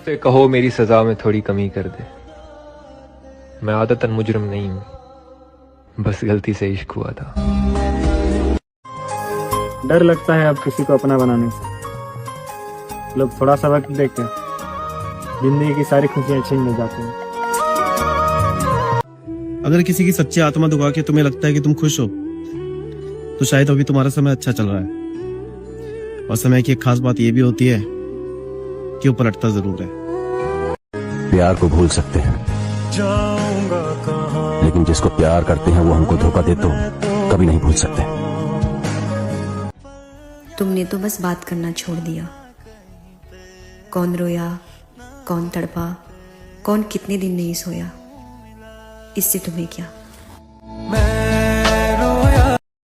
उससे कहो मेरी सजा में थोड़ी कमी कर दे। मैं आदतन मुजरिम नहीं हूं, बस गलती से इश्क हुआ था। डर लगता है अब किसी को अपना बनाने से। लोग थोड़ा सा वक्त देके जिंदगी की सारी खुशियां छीन ले जाते हैं। अगर किसी की सच्ची आत्मा दुखा के तुम्हें लगता है कि तुम खुश हो, तो शायद अभी तुम्हारा समय अच्छा चल रहा है। और समय की एक खास बात यह भी होती है कि वो पलटता जरूर है। प्यार को भूल सकते हैं, लेकिन जिसको प्यार करते हैं वो हमको धोखा दे तो कभी नहीं भूल सकते। तुमने तो बस बात करना छोड़ दिया। कौन रोया, कौन तड़पा, कौन कितने दिन नहीं सोया, इससे तुम्हें क्या।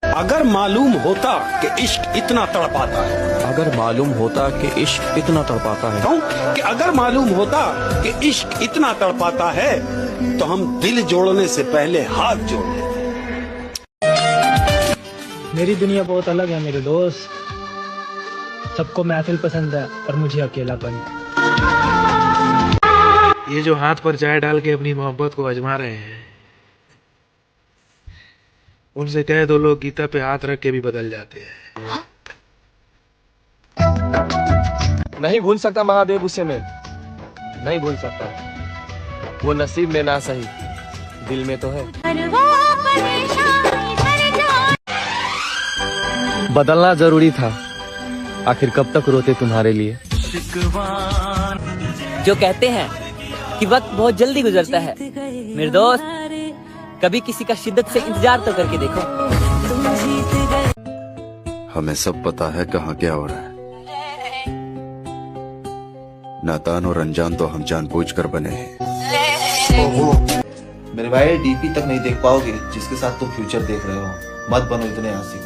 अगर मालूम होता कि इश्क इतना तड़पाता है, अगर मालूम होता कि इश्क इतना तड़पाता है, कि अगर मालूम होता कि इश्क इतना तड़पाता है तो हम दिल जोड़ने से पहले हाथ जोड़ लेते। मेरी दुनिया बहुत अलग है मेरे दोस्त। सबको महफिल पसंद है और मुझे अकेलापन। ये जो हाथ पर चाय डाल के अपनी मोहब्बत को आजमा रहे हैं, उनसे कह दो लोग गीता पे हाथ रख के भी बदल जाते हैं। नहीं भूल सकता महादेव उसे मैं, नहीं भूल सकता। वो नसीब में ना सही, दिल में तो है। बदलना जरूरी था, आखिर कब तक रोते तुम्हारे लिए। जो कहते हैं कि वक्त बहुत जल्दी गुजरता है, मेरे दोस्त कभी किसी का शिद्दत से इंतजार तो करके देखो। हमें सब पता है कहाँ क्या हो रहा है। नादान और अनजान तो हम जानबूझकर बने हैं। मेरे भाई डीपी तक नहीं देख पाओगे जिसके साथ तुम फ्यूचर देख रहे हो। मत बनो इतने आशिक,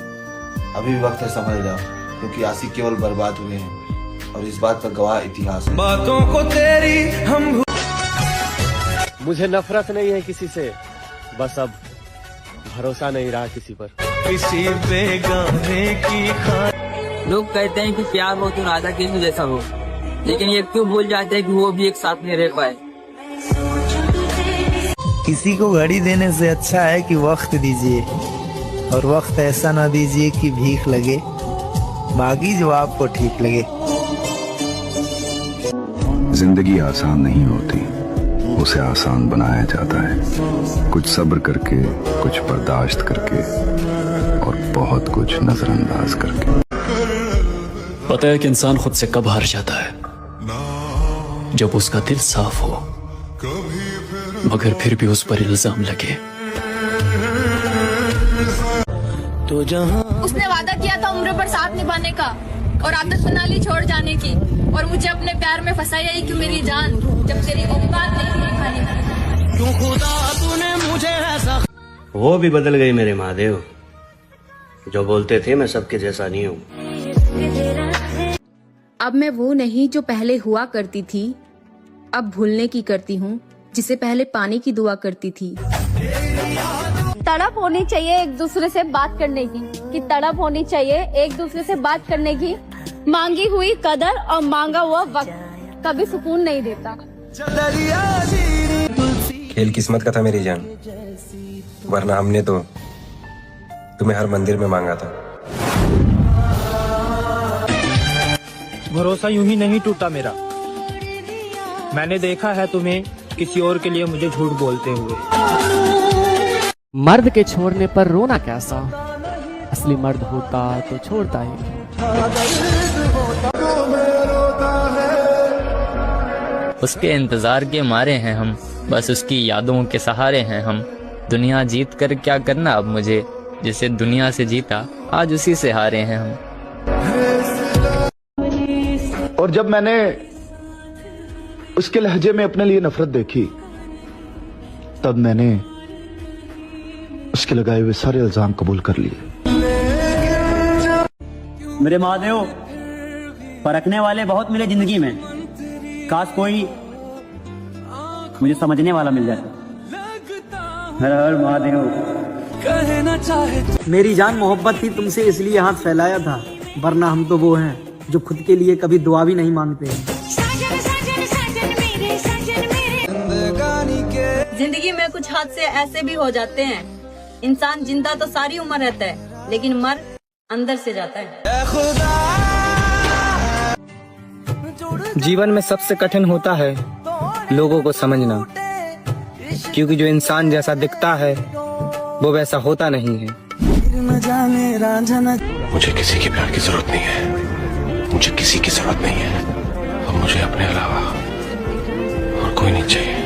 अभी भी वक्त है, समझ जाओ, क्योंकि आशिक केवल बर्बाद हुए हैं और इस बात का गवाह इतिहास है। बातों को तेरी हम मुझे नफरत नहीं है किसी से, बस अब भरोसा नहीं रहा किसी पर। किसी पे गाने की लोग कहते हैं कि प्यार हो तो राधा कृष्ण जैसा हो, लेकिन ये क्यों भूल जाते हैं कि वो भी एक साथ में रह पाए। किसी को घड़ी देने से अच्छा है कि वक्त दीजिए, और वक्त ऐसा ना दीजिए कि भीख लगे, मांगी जो आपको ठीक लगे। जिंदगी आसान नहीं होती, उसे आसान बनाया जाता है। कुछ सब्र करके, कुछ बर्दाश्त करके और बहुत कुछ नजरअंदाज करके। पता है कि इंसान खुद से कब हार जाता है? जब उसका दिल साफ हो, मगर फिर भी उस पर इल्जाम लगे। तो उसने वादा किया था उम्र पर साथ निभाने का, और आदत बना ली छोड़ जाने की, और मुझे अपने प्यार में फंसाया ही क्यों मेरी जान, जब तेरी औकात नहीं थी खाने की। क्यों खुदा तूने मुझे ऐसा। वो भी बदल गई मेरे महादेव, जो बोलते थे मैं सबके जैसा नहीं हूँ। अब मैं वो नहीं जो पहले हुआ करती थी, अब भूलने की करती हूँ जिसे पहले पाने की दुआ करती थी। तड़प होनी चाहिए एक दूसरे से बात करने की, कि तड़प होनी चाहिए एक दूसरे से बात करने की। मांगी हुई कदर और मांगा हुआ वक्त कभी सुकून नहीं देता। खेल किस्मत का था मेरी जान, वरना हमने तो तुम्हें हर मंदिर में मांगा था। भरोसा यूं ही नहीं टूटा मेरा। मैंने देखा है तुम्हें किसी और के लिए मुझे झूठ बोलते हुए। मर्द के छोड़ने पर रोना कैसा, असली मर्द होता तो छोड़ता ही। उसके इंतजार के मारे हैं हम, बस उसकी यादों के सहारे हैं हम। दुनिया जीत कर क्या करना अब मुझे, जिसे दुनिया से जीता आज उसी से हारे हैं हम। और जब मैंने उसके लहजे में अपने लिए नफरत देखी, तब मैंने उसके लगाए हुए सारे इल्जाम कबूल कर लिए। मेरे महादेव, परखने वाले बहुत मिले जिंदगी में, काश कोई मुझे समझने वाला मिल जाता। हर हर महादेव। कहना चाहे मेरी जान मोहब्बत थी तुमसे, इसलिए हाथ फैलाया था, वरना हम तो वो हैं जो खुद के लिए कभी दुआ भी नहीं मांगते। जिंदगी में कुछ हादसे ऐसे भी हो जाते हैं, इंसान जिंदा तो सारी उम्र रहता है लेकिन मर अंदर से जाता है। जीवन में सबसे कठिन होता है लोगों को समझना, क्योंकि जो इंसान जैसा दिखता है वो वैसा होता नहीं है। मुझे किसी के प्यार की जरूरत नहीं है, मुझे किसी की जरूरत नहीं है। अब मुझे अपने अलावा और कोई नहीं चाहिए।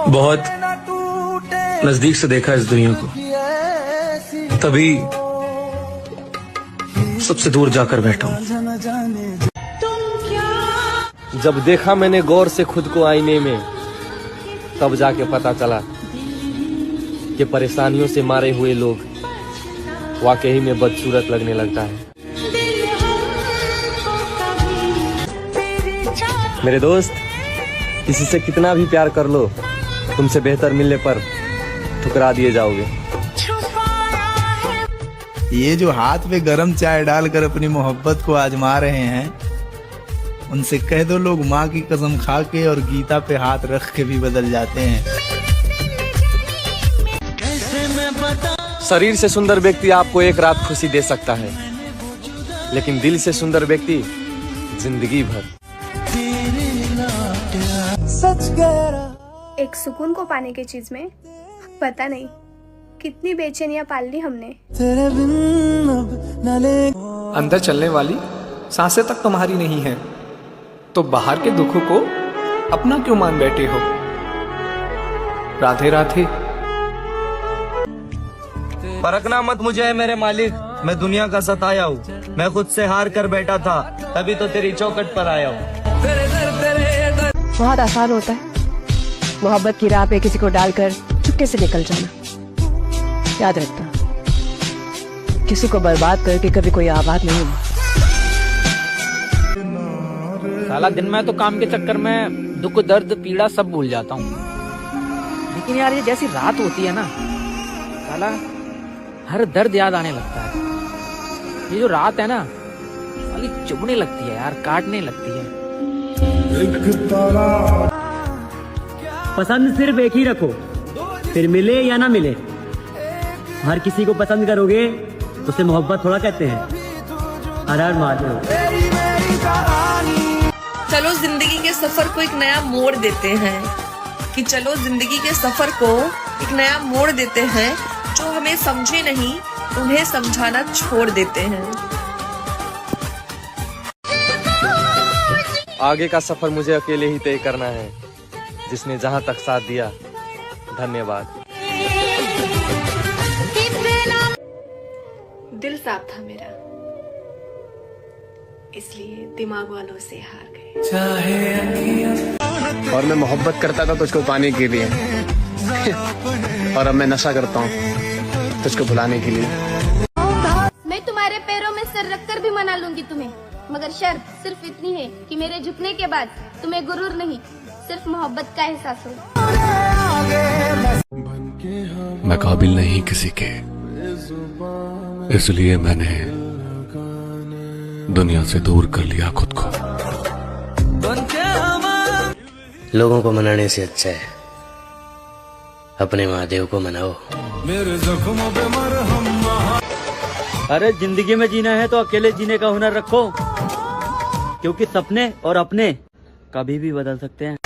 बहुत नजदीक से देखा इस दुनिया को, तभी सबसे दूर जाकर बैठा हूँ। जब देखा मैंने गौर से खुद को आईने में, तब जाके पता चला कि परेशानियों से मारे हुए लोग वाकई में बदसूरत लगने लगता है। मेरे दोस्त, किसी से कितना भी प्यार कर लो, तुमसे बेहतर मिलने पर ठुकरा दिए जाओगे। ये जो हाथ में गरम चाय डालकर अपनी मोहब्बत को आजमा रहे हैं, उनसे कह दो लोग माँ की कसम खा के और गीता पे हाथ रख के भी बदल जाते हैं। शरीर से सुंदर व्यक्ति आपको एक रात खुशी दे सकता है, लेकिन दिल से सुंदर व्यक्ति जिंदगी भर। एक सुकून को पाने की चीज में पता नहीं कितनी बेचैनियां पाल ली हमने। अंदर चलने वाली सांसें तक तुम्हारी नहीं है, तो बाहर के दुखों को अपना क्यों मान बैठे हो। राधे राधे। परखना मत मुझे मेरे मालिक, मैं दुनिया का सताया हूँ। मैं खुद से हार कर बैठा था, तभी तो तेरी चौखट पर आया हूँ। बहुत आसान होता है मोहब्बत की राह पे किसी को डालकर चुपके से निकल जाना। याद रखना, किसी को बर्बाद करके कभी कोई आबाद नहीं हुआ। साला दिन में तो काम के चक्कर में दुख दर्द पीड़ा सब भूल जाता हूँ, लेकिन यार ये जैसी रात होती है ना, साला हर दर्द याद आने लगता है। ये जो रात है ना, साली चुभने लगती है यार, काटने लगती है। पसंद सिर्फ एक ही रखो, फिर मिले या ना मिले। हर किसी को पसंद करोगे तो उसे मोहब्बत थोड़ा कहते हैं। हर हर महादेव। चलो जिंदगी के सफर को एक नया मोड़ देते हैं, कि चलो जिंदगी के सफर को एक नया मोड़ देते हैं। जो हमें समझे नहीं उन्हें समझाना छोड़ देते हैं। आगे का सफर मुझे अकेले ही तय करना है। जिसने जहां तक साथ दिया, धन्यवाद। दिल साफ था मेरा, इसलिए दिमाग वालों से हार गए। और मैं मोहब्बत करता था तुझको पाने के लिए, और अब मैं नशा करता हूँ तुझको भुलाने के लिए। मैं तुम्हारे पैरों में सर रखकर भी मना लूंगी तुम्हें, मगर शर्त सिर्फ इतनी है कि मेरे झुकने के बाद तुम्हें गुरूर नहीं, सिर्फ मोहब्बत का एहसास हो। मैं काबिल नहीं किसी के, इसलिए मैंने दुनिया से दूर कर लिया खुद को। लोगों को मनाने से अच्छा है अपने महादेव को मनाओ। मेरे जख्मों पे मरहम। अरे जिंदगी में जीना है तो अकेले जीने का हुनर रखो, क्योंकि सपने और अपने कभी भी बदल सकते हैं।